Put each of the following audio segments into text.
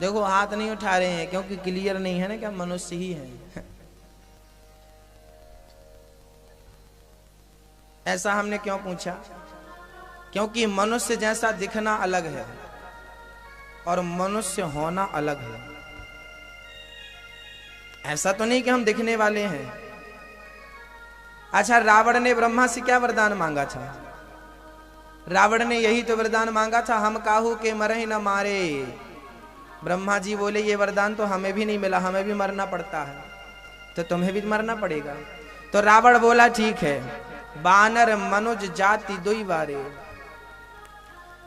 देखो हाथ नहीं उठा रहे हैं क्योंकि क्लियर नहीं है ना क्या मनुष्य ही है। ऐसा हमने क्यों पूछा? क्योंकि मनुष्य जैसा दिखना अलग है और मनुष्य होना अलग है। ऐसा तो नहीं कि हम दिखने वाले हैं। अच्छा, रावण ने ब्रह्मा से क्या वरदान मांगा था? रावण ने यही तो वरदान मांगा था, हम काहू के मरे न मारे। ब्रह्मा जी बोले ये वरदान तो हमें भी नहीं मिला, हमें भी मरना पड़ता है, तो तुम्हें भी मरना पड़ेगा। तो रावण बोला ठीक है, बानर मनुज जाति दुई बारे।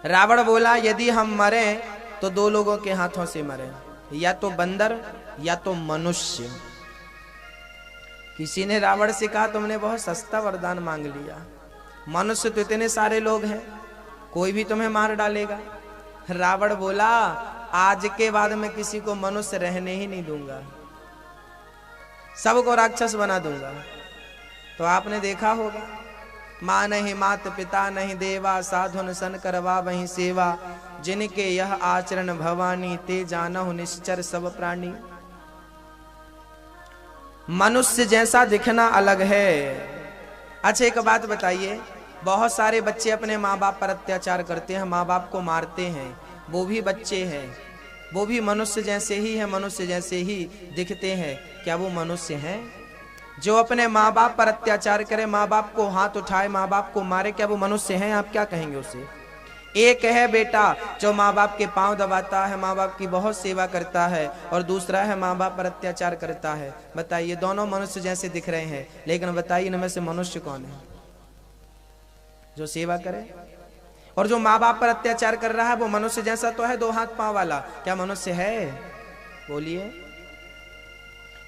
रावण बोला यदि हम मरे तो दो लोगों के हाथों से मरे, या तो बंदर या तो मनुष्य। किसी ने रावण से कहा तुमने बहुत सस्ता वरदान मांग लिया, मनुष्य तो इतने सारे लोग हैं, कोई भी तुम्हें मार डालेगा। रावण बोला आज के बाद मैं किसी को मनुष्य रहने ही नहीं दूंगा, सबको राक्षस बना दूंगा। तो आपने देखा होगा, माँ नहीं मात पिता नहीं देवा, साधुन सन करवा वही सेवा, जिनके यह आचरण भवानी, ते जानहु निश्चर सब प्राणी। मनुष्य जैसा दिखना अलग है। अच्छा एक बात बताइए, बहुत सारे बच्चे अपने माँ बाप पर अत्याचार करते हैं, माँ बाप को मारते हैं, वो भी बच्चे हैं, वो भी मनुष्य जैसे ही है, मनुष्य जैसे ही दिखते हैं। क्या वो मनुष्य हैं? जो अपने माँ बाप पर अत्याचार करे, माँ बाप को हाथ उठाए, माँ बाप को मारे, क्या वो मनुष्य हैं? आप क्या कहेंगे उसे? एक है बेटा जो माँ बाप के पांव दबाता है, माँ बाप की बहुत सेवा करता है, और दूसरा है माँ बाप पर अत्याचार करता है। बताइए दोनों मनुष्य जैसे दिख रहे हैं, लेकिन बताइए इनमें से मनुष्य कौन है जो सेवा करे? और जो माँ बाप पर अत्याचार कर रहा है वो मनुष्य जैसा तो है, दो हाथ पांव वाला, क्या मनुष्य है? बोलिए।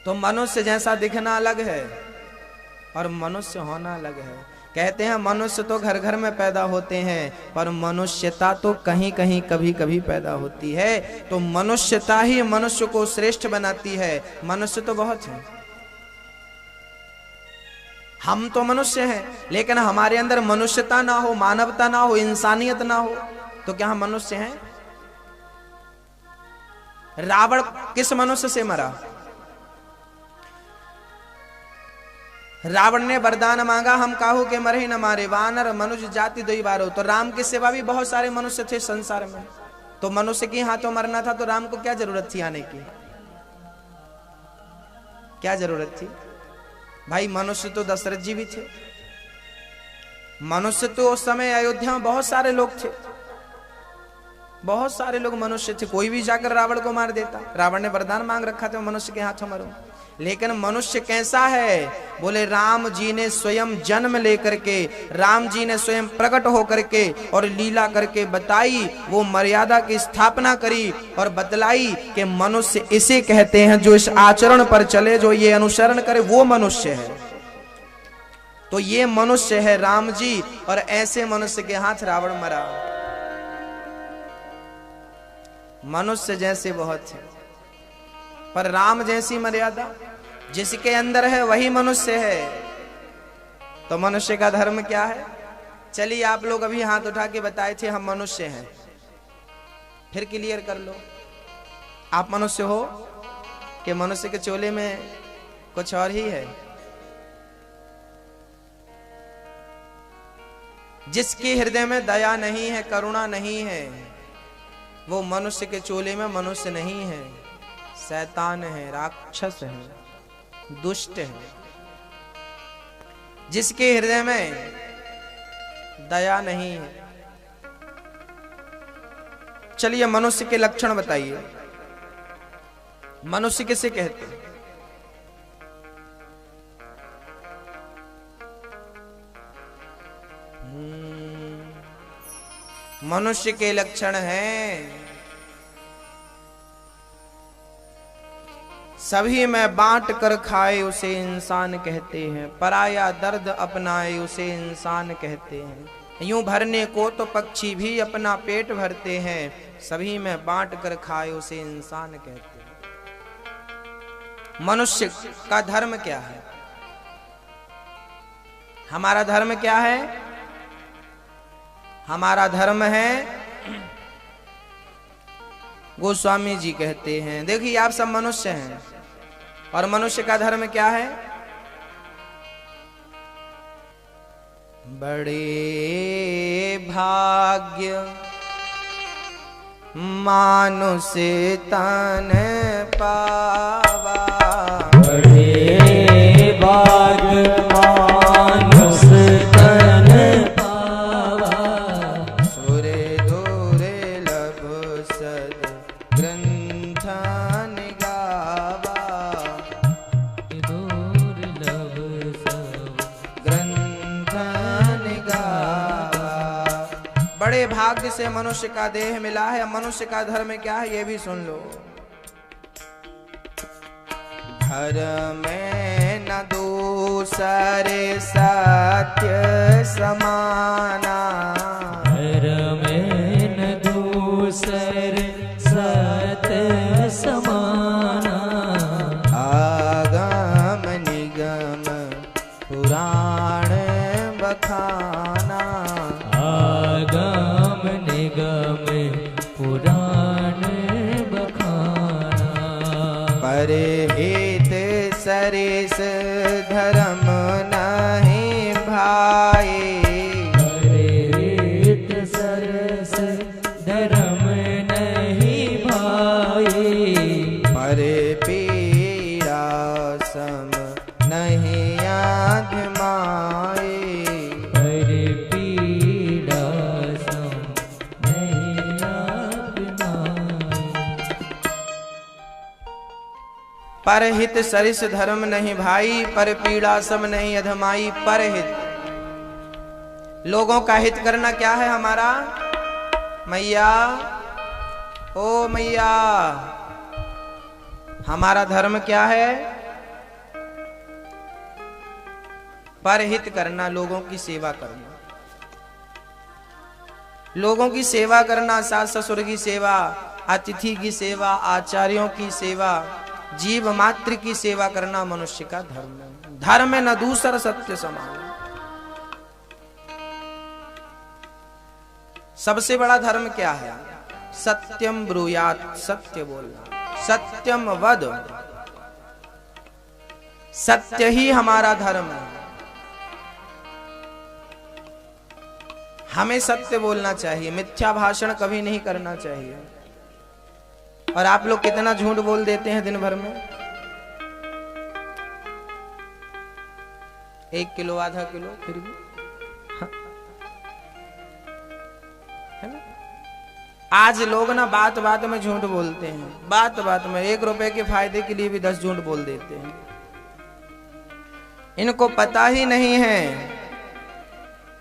तो मनुष्य जैसा दिखना अलग है और मनुष्य होना अलग है। कहते हैं मनुष्य तो घर घर में पैदा होते हैं, पर मनुष्यता तो कहीं कहीं कभी कभी पैदा होती है। तो मनुष्यता ही मनुष्य को श्रेष्ठ बनाती है। मनुष्य तो बहुत है, हम तो मनुष्य हैं, लेकिन हमारे अंदर मनुष्यता ना हो, मानवता ना हो, इंसानियत ना हो, तो क्या हम मनुष्य हैं? रावण किस मनुष्य से मरा? रावण ने वरदान मांगा हम काहू के मरे न मारे, वानर मनुष्य जाति दुई बारो। तो राम के सिवा भी बहुत सारे मनुष्य थे संसार में, तो मनुष्य के हाथों मरना था, तो राम को क्या जरूरत थी आने की? क्या जरूरत थी भाई? मनुष्य तो दशरथ जी भी थे, मनुष्य तो उस समय अयोध्या में बहुत सारे लोग थे, बहुत सारे लोग मनुष्य थे, कोई भी जाकर रावण को मार देता। रावण ने वरदान मांग रखा था मनुष्य के हाथों मरो। लेकिन मनुष्य कैसा है? बोले राम जी ने स्वयं जन्म लेकर के, राम जी ने स्वयं प्रकट होकर के और लीला करके बताई, वो मर्यादा की स्थापना करी और बतलाई कि मनुष्य इसे कहते हैं जो इस आचरण पर चले, जो ये अनुसरण करे, वो मनुष्य है। तो ये मनुष्य है राम जी, और ऐसे मनुष्य के हाथ रावण मरा। मनुष्य जैसे बहुत है, पर राम जैसी मर्यादा जिसके अंदर है वही मनुष्य है। तो मनुष्य का धर्म क्या है? चलिए आप लोग अभी हाथ उठा के बताए थे हम मनुष्य हैं, फिर क्लियर कर लो, आप मनुष्य हो कि मनुष्य के चोले में कुछ और ही है? जिसके हृदय में दया नहीं है, करुणा नहीं है, वो मनुष्य के चोले में मनुष्य नहीं है, शैतान है, राक्षस है, दुष्ट है। जिसके हृदय में दया नहीं है। चलिए मनुष्य के लक्षण बताइए, मनुष्य किसे कहते हैं? मनुष्य के लक्षण हैं सभी में बांट कर खाए उसे इंसान कहते हैं, पराया दर्द अपनाए उसे इंसान कहते हैं। यूं भरने को तो पक्षी भी अपना पेट भरते हैं, सभी में बांट कर खाए उसे इंसान कहते हैं। मनुष्य का धर्म क्या है? हमारा धर्म क्या है? हमारा धर्म है गोस्वामी जी कहते हैं। देखिए आप सब मनुष्य हैं और मनुष्य का धर्म क्या है? बड़े भाग्य मानुष तन पावा, बड़े भाग्य मानुष तन पावा, सुर दुर्लभ सद ग्रंथन गावा, दुर्लभ सब ग्रंथन गावा। बड़े भाग्य से मनुष्य का देह मिला है। मनुष्य का धर्म क्या है ये भी सुन लो। धर्म में न दूसरे सत्य समाना, धर्म में न दूसर सत्य समाना, आगम निगम पुराण बखाना, आगम निगम पुराण बखाना, परहित सरिस धर्म नहीं भाई, परहित सरस धर्म नहीं भाई, पर पीड़ा सम नहीं आधमाए, पर पीड़ा सम नहीं अपनाए। परहित सरिस धर्म नहीं भाई, पर पीड़ा सम नहीं अधमाई। परहित लोगों का हित करना क्या है हमारा? मैया ओ मैया, हमारा धर्म क्या है? परहित करना, लोगों की सेवा करना। लोगों की सेवा करना, सास ससुर की सेवा, अतिथि की सेवा, आचार्यों की सेवा, जीव मात्र की सेवा करना मनुष्य का धर्म है। धर्म में न दूसर सत्य समान। सबसे बड़ा धर्म क्या है? सत्यम ब्रूयात, सत्य बोलना, सत्यम वद। सत्य ही हमारा धर्म है। हमें सत्य बोलना चाहिए, मिथ्या भाषण कभी नहीं करना चाहिए। और आप लोग कितना झूठ बोल देते हैं दिन भर में? 1 किलो आधा किलो फिर भी, हाँ। है ना? आज लोग ना बात बात में झूठ बोलते हैं। बात बात में 1 रुपए के फायदे के लिए भी 10 झूठ बोल देते हैं। इनको पता ही नहीं है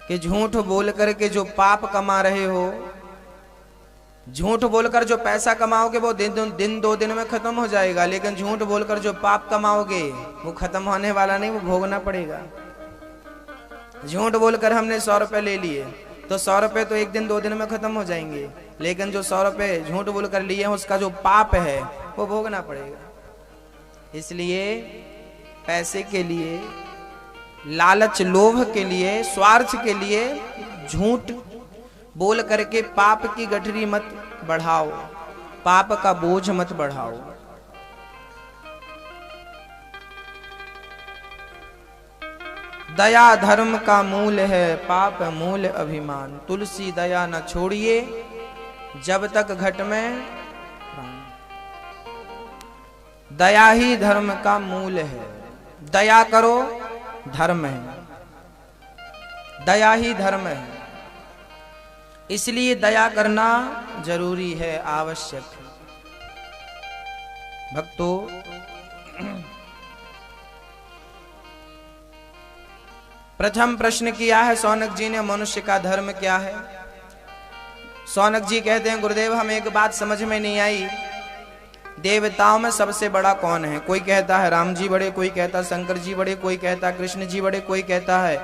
कि झूठ बोल करके जो पाप कमा रहे हो, झूठ बोलकर जो पैसा कमाओगे वो दिन 2 दिन में खत्म हो जाएगा, लेकिन झूठ बोलकर जो पाप कमाओगे वो खत्म होने वाला नहीं, वो भोगना पड़ेगा। झूठ बोलकर हमने 100 रुपए ले लिए तो 100 रुपए तो 1 दिन 2 दिन में खत्म हो जाएंगे, लेकिन जो 100 रुपए झूठ बोलकर लिए हैं उसका जो पाप है वो भोगना पड़ेगा। इसलिए पैसे के लिए, लालच लोभ के लिए, स्वार्थ के लिए झूठ बोल करके पाप की गठरी मत बढ़ाओ, पाप का बोझ मत बढ़ाओ। दया धर्म का मूल है, पाप मूल अभिमान। तुलसी दया न छोड़िए जब तक घट में प्राण। दया ही धर्म का मूल है। दया करो, धर्म है। दया ही धर्म है। इसलिए दया करना जरूरी है, आवश्यक है। भक्तों, प्रथम प्रश्न किया है शौनक जी ने, मनुष्य का धर्म क्या है? शौनक जी कहते हैं, गुरुदेव हमें एक बात समझ में नहीं आई, देवताओं में सबसे बड़ा कौन है? कोई कहता है राम जी बड़े, कोई कहता शंकर जी बड़े, कोई कहता कृष्ण जी बड़े, कोई कहता है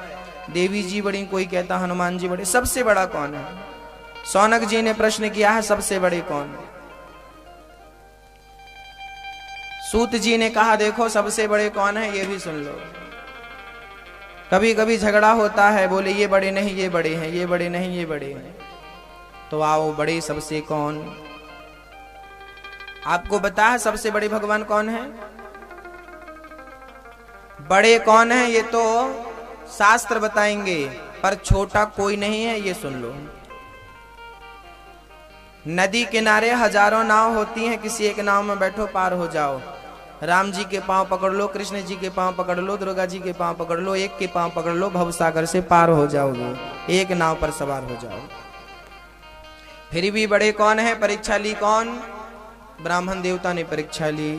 देवी जी बड़ी, कोई कहता हनुमान जी बड़े। सबसे बड़ा कौन है? शौनक जी ने प्रश्न किया है, सबसे बड़े कौन है? सूत जी ने कहा, देखो सबसे बड़े कौन है ये भी सुन लो। कभी कभी झगड़ा होता है, बोले ये बड़े नहीं ये बड़े हैं, ये बड़े नहीं ये बड़े हैं। तो आओ, बड़े सबसे कौन? आपको पता है सबसे बड़े भगवान कौन है? बड़े कौन है ये तो शास्त्र बताएंगे, पर छोटा कोई नहीं है, ये सुन लो। नदी किनारे हजारों नाव होती हैं, किसी एक नाव में बैठो पार हो जाओ। राम जी के पांव पकड़ लो, कृष्ण जी के पांव पकड़ लो, दुर्गा जी के पांव पकड़ लो, एक के पांव पकड़ लो, भवसागर से पार हो जाओगे, एक नाव पर सवार हो जाओ। फिर भी बड़े कौन है? परीक्षा ली कौन? ब्राह्मण देवता ने परीक्षा ली।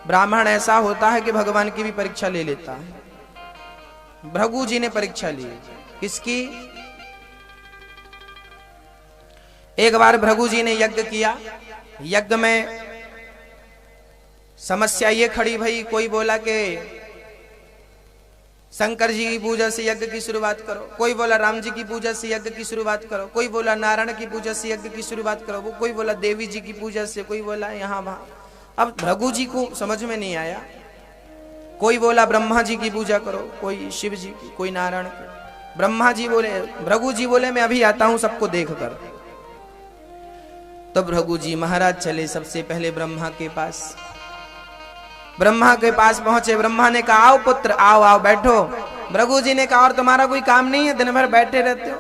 ब्राह्मण ऐसा होता है कि भगवान की भी परीक्षा ले लेता है। भृगु जी ने परीक्षा ली। किसकी? एक बार भृगु जी ने यज्ञ किया। यज्ञ में समस्या ये खड़ी भई, कोई बोला कि शंकर जी की पूजा से यज्ञ की शुरुआत करो, कोई बोला राम जी की पूजा से यज्ञ की शुरुआत करो, कोई बोला नारायण की पूजा से यज्ञ की शुरुआत करो, वो कोई बोला देवी जी की पूजा से, कोई बोला यहाँ वहां। अब भृगु जी को समझ में नहीं आया। कोई बोला ब्रह्मा जी की पूजा करो, कोई शिव जी की, कोई नारायण की। ब्रह्मा जी बोले, भृगु जी बोले मैं अभी आता हूं सबको देख कर। तो भृगु जी महाराज चले सबसे पहले ब्रह्मा के पास। ब्रह्मा के पास पहुंचे। ब्रह्मा ने कहा आओ पुत्र, आओ आओ बैठो। भृगु जी ने कहा और तुम्हारा कोई काम नहीं है, दिन भर बैठे रहते हो।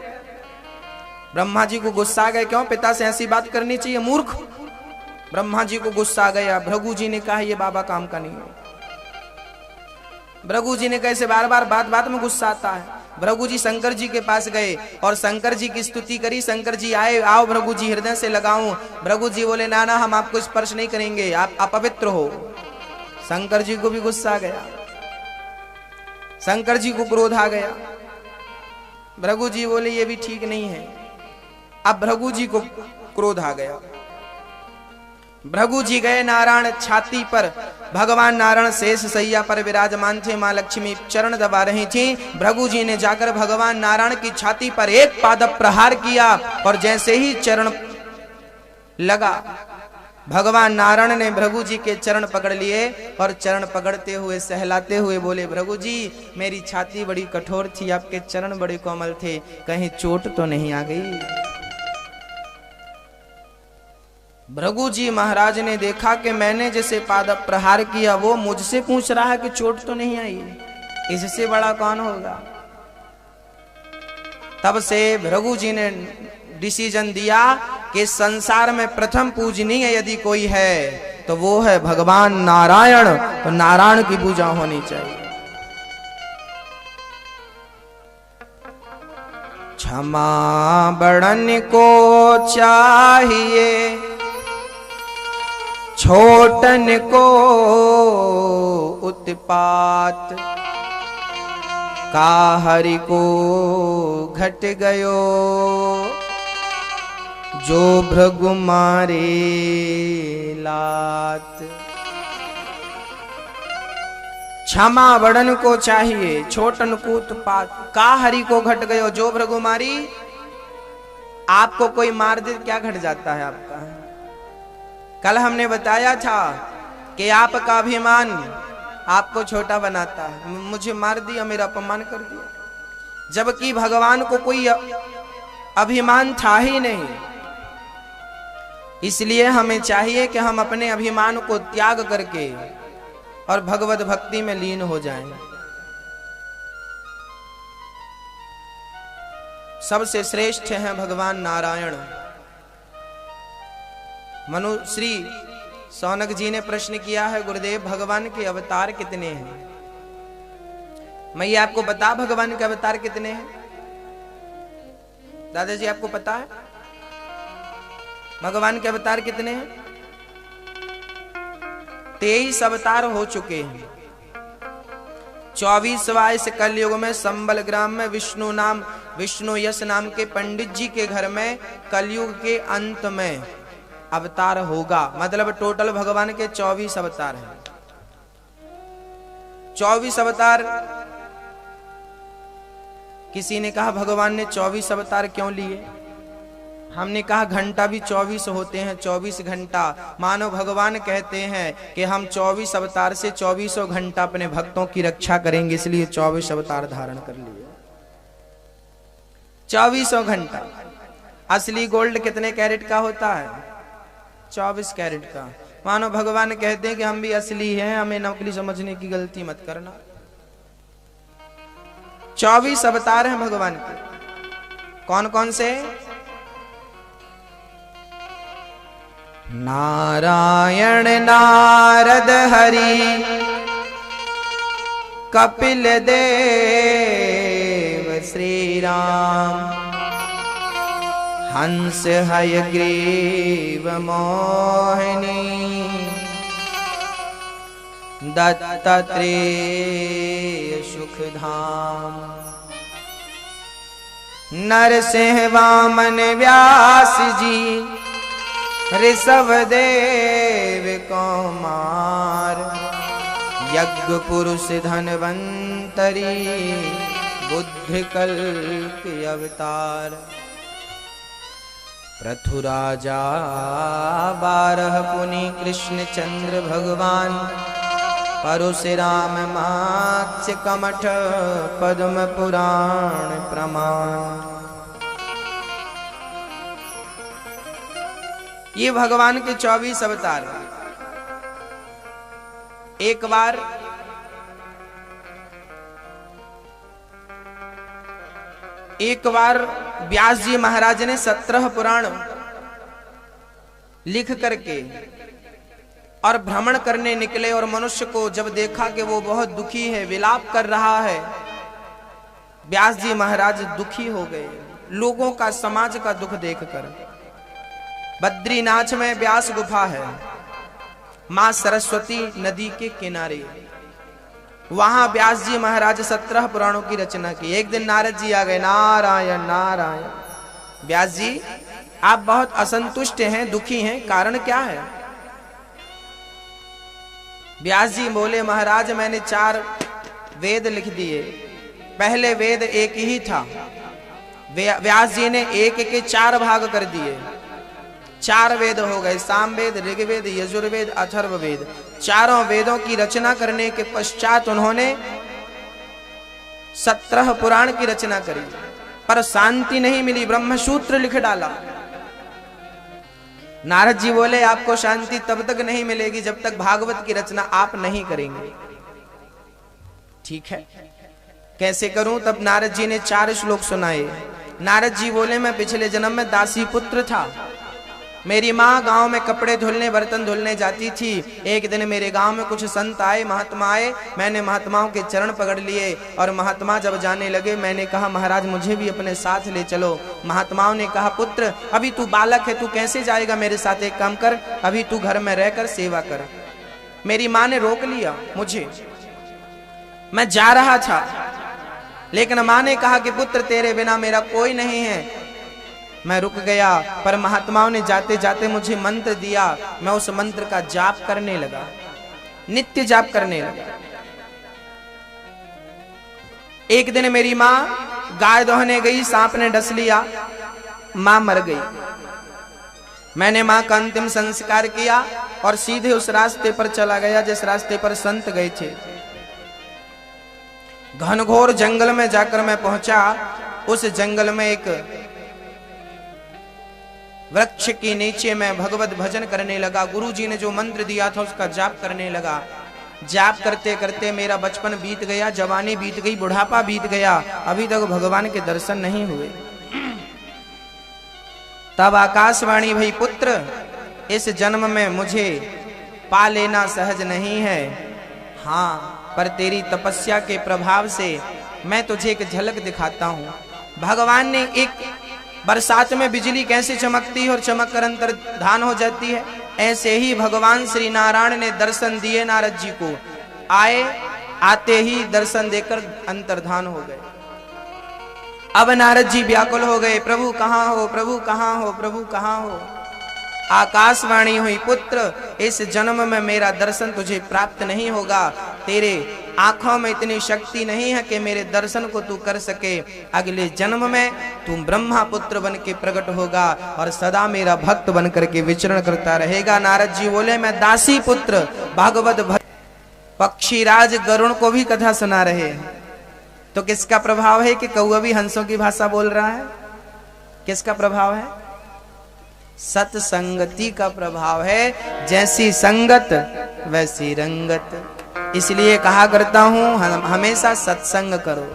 ब्रह्मा जी को गुस्सा आ गया, क्यों पिता से ऐसी बात करनी चाहिए, मूर्ख। ब्रह्मा जी को गुस्सा आ गया। भृगु जी ने कहा ये बाबा काम का नहीं है। भृगु जी ने कैसे बार बार बात बात में गुस्सा आता है। भृगु जी शंकर जी के पास गए और शंकर जी की स्तुति करी। शंकर जी आए, आओ भृगु जी हृदय से लगाऊं। भृगु जी बोले ना ना हम आपको स्पर्श नहीं करेंगे, आप अपवित्र हो। शंकर जी को भी गुस्सा आ गया, शंकर जी को क्रोध आ गया। भृगु जी बोले ये भी ठीक नहीं है। अब भृगु जी को क्रोध आ गया। भृगु जी गए नारायण छाती पर। भगवान नारायण शेष सैया पर विराजमान थे, मां लक्ष्मी चरण दबा रही थी। भृगु जी ने जाकर भगवान नारायण की छाती पर एक पादप प्रहार किया और जैसे ही चरण लगा, भगवान नारायण ने भृगु जी के चरण पकड़ लिए और चरण पकड़ते हुए सहलाते हुए बोले भृगु जी मेरी छाती बड़ी कठोर थी, आपके चरण बड़े कोमल थे, कहीं चोट तो नहीं आ गई? भृगु जी महाराज ने देखा कि मैंने जैसे पादप प्रहार किया वो मुझसे पूछ रहा है कि चोट तो नहीं आई, इससे बड़ा कौन होगा? तब से भृगु जी ने डिसीजन दिया कि संसार में प्रथम पूजनीय यदि कोई है तो वो है भगवान नारायण, तो नारायण की पूजा होनी चाहिए। क्षमा बड़न को चाहिए, छोटन को उत्पात, काहरि को घट गयो, जो भृगु मारे लात। क्षमा बड़न को चाहिए, छोटन को उत्पात, काहरि को घट गयो, जो भृगु मारी। आपको कोई मार दे क्या घट जाता है आपका? कल हमने बताया था कि आपका अभिमान आपको छोटा बनाता है। मुझे मार दिया, मेरा अपमान कर दिया, जबकि भगवान को कोई अभिमान था ही नहीं। इसलिए हमें चाहिए कि हम अपने अभिमान को त्याग करके और भगवत भक्ति में लीन हो जाएं। सबसे श्रेष्ठ हैं भगवान नारायण। मनुश्री सौनक जी ने प्रश्न किया है गुरुदेव भगवान के अवतार कितने हैं? मैं ये आपको बता भगवान के अवतार कितने हैं? दादाजी आपको पता है भगवान के अवतार कितने हैं? 23 अवतार हो चुके हैं। 24वां इस कलयुग में संबल ग्राम में विष्णु यश नाम के पंडित जी के घर में कलयुग के अंत में अवतार होगा। मतलब टोटल भगवान के 24 अवतार हैं। 24 अवतार। किसी ने कहा भगवान ने 24 अवतार क्यों लिए? हमने कहा घंटा भी 24 होते हैं, 24 घंटा। मानो भगवान कहते हैं कि हम 24 अवतार से 24 घंटा अपने भक्तों की रक्षा करेंगे, इसलिए 24 अवतार धारण कर लिए। 24 घंटा। असली गोल्ड कितने कैरेट का होता है? 24 कैरेट का। मानो भगवान कहते हैं कि हम भी असली हैं, हमें नकली समझने की गलती मत करना। 24 अवतार हैं भगवान के। कौन कौन से? नारायण, नारद, हरि, कपिल देव, श्री राम, हंस, हयग्रीव, मोहिनी, दत्तात्रेय, सुखधाम, नरसिंह, वामन, व्यास जी, ऋषभ देव, कुमार, यज्ञ पुरुष, धनवंतरी, बुद्ध कल्प अवतार, पृथुराजा, 12 पुनि, कृष्ण चंद्र भगवान, परशुराम, मात्स्य, कमठ, पद्म पुराण प्रमाण। ये भगवान के 24 अवतार। एक बार व्यास जी महाराज ने 17 पुराण लिख करके और भ्रमण करने निकले, और मनुष्य को जब देखा कि वो बहुत दुखी है, विलाप कर रहा है, व्यास जी महाराज दुखी हो गए लोगों का, समाज का दुख देखकर। बद्रीनाथ में व्यास गुफा है, मां सरस्वती नदी के किनारे। वहां व्यास जी महाराज 17 पुराणों की रचना की। एक दिन नारद जी आ गए। नारायण नारायण। व्यास जी आप बहुत असंतुष्ट हैं, दुखी हैं, कारण क्या है? व्यास जी बोले, महाराज मैंने 4 वेद लिख दिए। पहले वेद एक ही था, व्यास जी ने एक के 4 भाग कर दिए। 4 वेद हो गए, सामवेद, ऋग्वेद, यजुर्वेद, अथर्ववेद। 4 वेदों की रचना करने के पश्चात उन्होंने 17 पुराण की रचना करी, पर शांति नहीं मिली, ब्रह्मसूत्र लिख डाला। नारद जी बोले, आपको शांति तब तक नहीं मिलेगी जब तक भागवत की रचना आप नहीं करेंगे। ठीक है, कैसे करूं? तब नारद जी ने 4 श्लोक सुनाए। नारद जी बोले, मैं पिछले जन्म में दासी पुत्र था। मेरी माँ गांव में कपड़े धुलने, बर्तन धुलने जाती थी। एक दिन मेरे गांव में कुछ संत आए, महात्मा आए। मैंने महात्माओं के चरण पकड़ लिए और महात्मा जब जाने लगे, मैंने कहा, महाराज मुझे भी अपने साथ ले चलो। महात्माओं ने कहा, पुत्र अभी तू बालक है, तू कैसे जाएगा मेरे साथ? एक काम कर, अभी तू घर में रहकर सेवा कर। मेरी माँ ने रोक लिया मुझे। मैं जा रहा था, लेकिन माँ ने कहा कि पुत्र तेरे बिना मेरा कोई नहीं है। मैं रुक गया, पर महात्माओं ने जाते जाते मुझे मंत्र दिया। मैं उस मंत्र का जाप करने लगा, नित्य जाप करने लगा। एक दिन मेरी माँ गाय दोहने गई, सांप ने डस लिया, माँ मर गई। मैंने माँ का अंतिम संस्कार किया और सीधे उस रास्ते पर चला गया जिस रास्ते पर संत गए थे। घनघोर जंगल में जाकर मैं पहुंचा। उस जंगल में एक वृक्ष के नीचे मैं भगवत भजन करने लगा। गुरुजी ने जो मंत्र दिया था उसका जाप करने लगा। जाप करते करते मेरा बचपन बीत गया, जवानी बीत गई, बुढ़ापा बीत गया। अभी तक भगवान के दर्शन नहीं हुए। तब आकाशवाणी भई, पुत्र इस जन्म में मुझे पा लेना सहज नहीं है। हाँ, पर तेरी तपस्या के प्रभाव से मैं तुझे एक झलक दिखाता हूं। भगवान ने एक बरसात में बिजली कैसे चमकती है और चमक कर अंतर्धान हो जाती है, ऐसे ही भगवान श्री नारायण ने दर्शन दिए नारद जी को। आए, आते ही दर्शन देकर अंतर्धान हो गए। अब नारद जी व्याकुल हो गए, प्रभु कहाँ हो, प्रभु कहाँ हो, प्रभु कहाँ हो। आकाशवाणी हुई, पुत्र इस जन्म में मेरा दर्शन तुझे प्राप्त नहीं होगा। तेरे आंखों में इतनी शक्ति नहीं है कि मेरे दर्शन को तू कर सके। अगले जन्म में तू ब्रह्मा पुत्र बन के प्रकट होगा और सदा मेरा भक्त बन करके विचरण करता रहेगा। नारद जी बोले, मैं दासी पुत्र भागवत भक्त। पक्षीराज गरुण को भी कथा सुना रहे हैं। तो किसका प्रभाव है कि कौआ भी हंसों की भाषा बोल रहा है? किसका प्रभाव है? सत्संगति का प्रभाव है, जैसी संगत वैसी रंगत। इसलिए कहा करता हूं हमेशा सत्संग करो।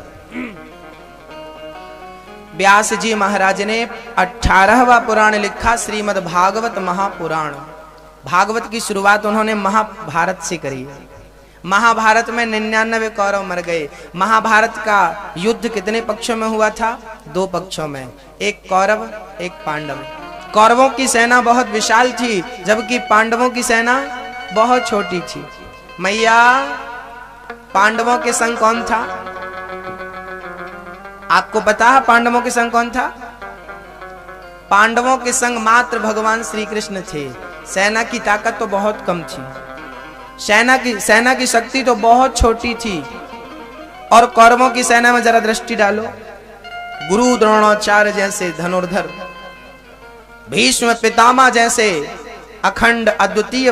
व्यास जी महाराज ने 18वां पुराण लिखा, श्रीमद् भागवत महापुराण। भागवत की शुरुआत उन्होंने महाभारत से करी। महाभारत में 99 कौरव मर गए। महाभारत का युद्ध कितने पक्षों में हुआ था? 2 पक्षों में, एक कौरव एक पांडव। कौरवों की सेना बहुत विशाल थी, जबकि पांडवों की सेना बहुत छोटी थी। मैया, पांडवों के संग कौन था? आपको पता है पांडवों के संग कौन था? पांडवों के संग मात्र भगवान श्री कृष्ण थे। सेना की ताकत तो बहुत कम थी, सेना की शक्ति तो बहुत छोटी थी। और कौरवों की सेना में जरा दृष्टि डालो, गुरु द्रोणाचार्य जैसे धनुर्धर, भीष्म पितामह जैसे अखंड अद्वितीय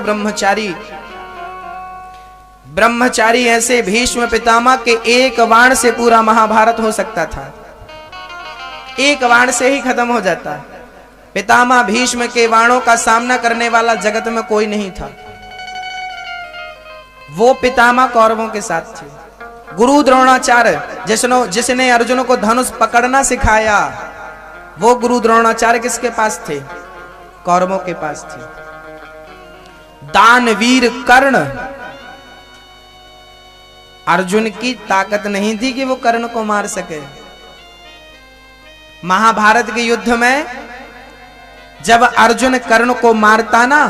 ब्रह्मचारी ऐसे भीष्म पितामह के एक बाण से पूरा महाभारत हो सकता था। एक बाण से ही खत्म हो जाता। पितामह भीष्म के बाणों का सामना करने वाला जगत में कोई नहीं था। वो पितामह कौरवों के साथ थे। गुरु द्रोणाचार्य जिसने अर्जुन को धनुष पकड़ना सिखाया, वो गुरु द्रोणाचार्य किसके पास थे? कौरवों के पास थे। दानवीर कर्ण, अर्जुन की ताकत नहीं थी कि वो कर्ण को मार सके। महाभारत के युद्ध में जब अर्जुन कर्ण को मारता ना,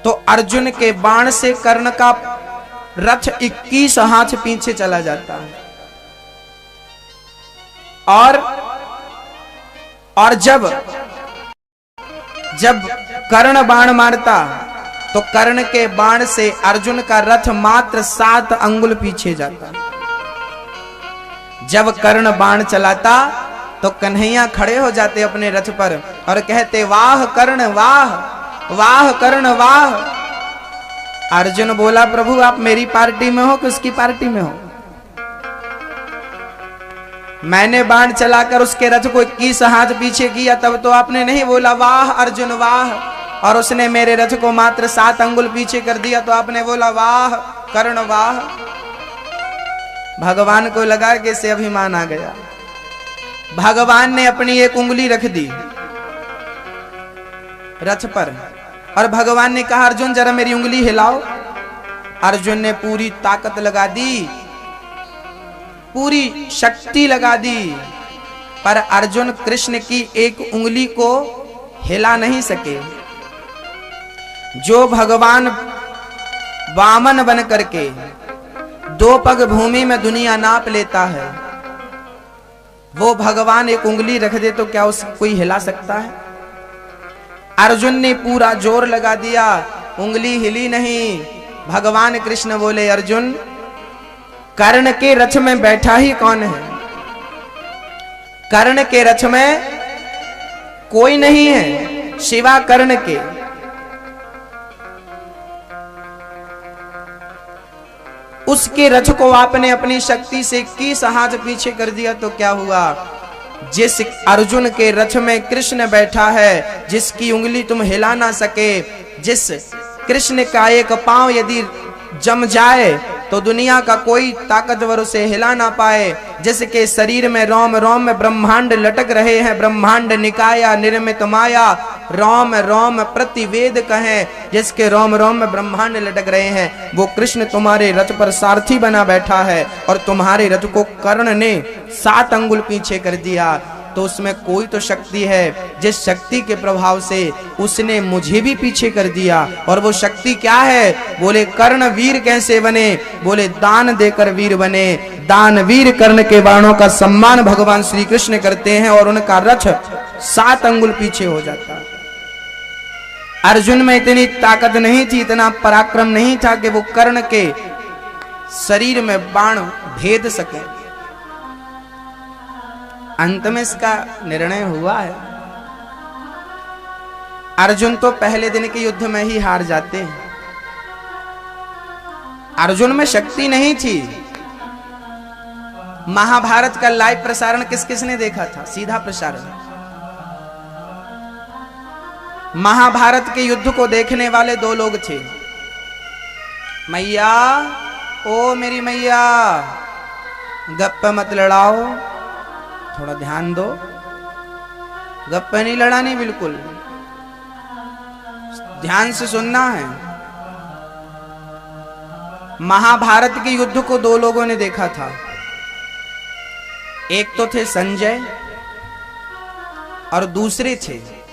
तो अर्जुन के बाण से कर्ण का रथ 21 हाथ पीछे चला जाता है। और जब कर्ण बाण मारता, तो कर्ण के बाण से अर्जुन का रथ मात्र 7 अंगुल पीछे जाता। जब कर्ण बाण चलाता, तो कन्हैया खड़े हो जाते अपने रथ पर और कहते, वाह कर्ण वाह, वाह कर्ण वाह। अर्जुन बोला, प्रभु आप मेरी पार्टी में हो कि उसकी पार्टी में हो? मैंने बाण चलाकर उसके रथ को 21 हाथ पीछे किया, तब तो आपने नहीं बोला वाह अर्जुन वाह। और उसने मेरे रथ को मात्र 7 अंगुल पीछे कर दिया, तो आपने बोला वाह कर्ण वाह। भगवान को लगा कि इसे अभिमान आ गया। भगवान ने अपनी एक उंगली रख दी रथ पर, और भगवान ने कहा, अर्जुन जरा मेरी उंगली हिलाओ। अर्जुन ने पूरी ताकत लगा दी, पूरी शक्ति लगा दी, पर अर्जुन कृष्ण की एक उंगली को हिला नहीं सके। जो भगवान वामन बन करके 2 पग भूमि में दुनिया नाप लेता है, वो भगवान एक उंगली रख दे तो क्या उसे कोई हिला सकता है? अर्जुन ने पूरा जोर लगा दिया, उंगली हिली नहीं। भगवान कृष्ण बोले, अर्जुन कर्ण के रथ में बैठा ही कौन है? कर्ण के रथ में कोई नहीं है सिवा कर्ण के। उसके रथ को आपने अपनी शक्ति से 21 हाथ पीछे कर दिया, तो क्या हुआ? जिस अर्जुन के रथ में कृष्ण बैठा है, जिसकी उंगली तुम हिला ना सके, जिस कृष्ण का एक पांव यदि जम जाए तो दुनिया का कोई ताकतवर उसे हिला ना पाए, जिसके शरीर में रोम रोम में ब्रह्मांड लटक रहे हैं, ब्रह्मांड निकाया निर्मित माया, रोम रोम प्रतिवेद कहें, जिसके रोम रोम में ब्रह्मांड लटक रहे हैं, वो कृष्ण तुम्हारे रथ पर सारथी बना बैठा है, और तुम्हारे रथ को कर्ण ने 7 अंगुल पीछे कर दिया। तो उसमें कोई तो शक्ति है, जिस शक्ति के प्रभाव से उसने मुझे भी पीछे कर दिया। और वो शक्ति क्या है? बोले कर्ण वीर कैसे बने? बोले दान देकर वीर बने। दानवीर कर्ण के बाणों का सम्मान भगवान श्री कृष्ण करते हैं, और उनका रथ 7 अंगुल पीछे हो जाता। अर्जुन में इतनी ताकत नहीं थी, इतना पराक्रम नहीं था कि वो कर्ण के शरीर में बाण भेद सके। अंत में इसका निर्णय हुआ है। अर्जुन तो पहले दिन के युद्ध में ही हार जाते हैं। अर्जुन में शक्ति नहीं थी। महाभारत का लाइव प्रसारण किस किसने देखा था? सीधा प्रसारण। महाभारत के युद्ध को देखने वाले दो लोग थे। मैया, ओ मेरी मैया, गप्पे मत लड़ाओ, थोड़ा ध्यान दो। गप्पे नहीं लड़ानी, बिल्कुल ध्यान से सुनना है। महाभारत के युद्ध को दो लोगों ने देखा था। एक तो थे संजय और दूसरे थे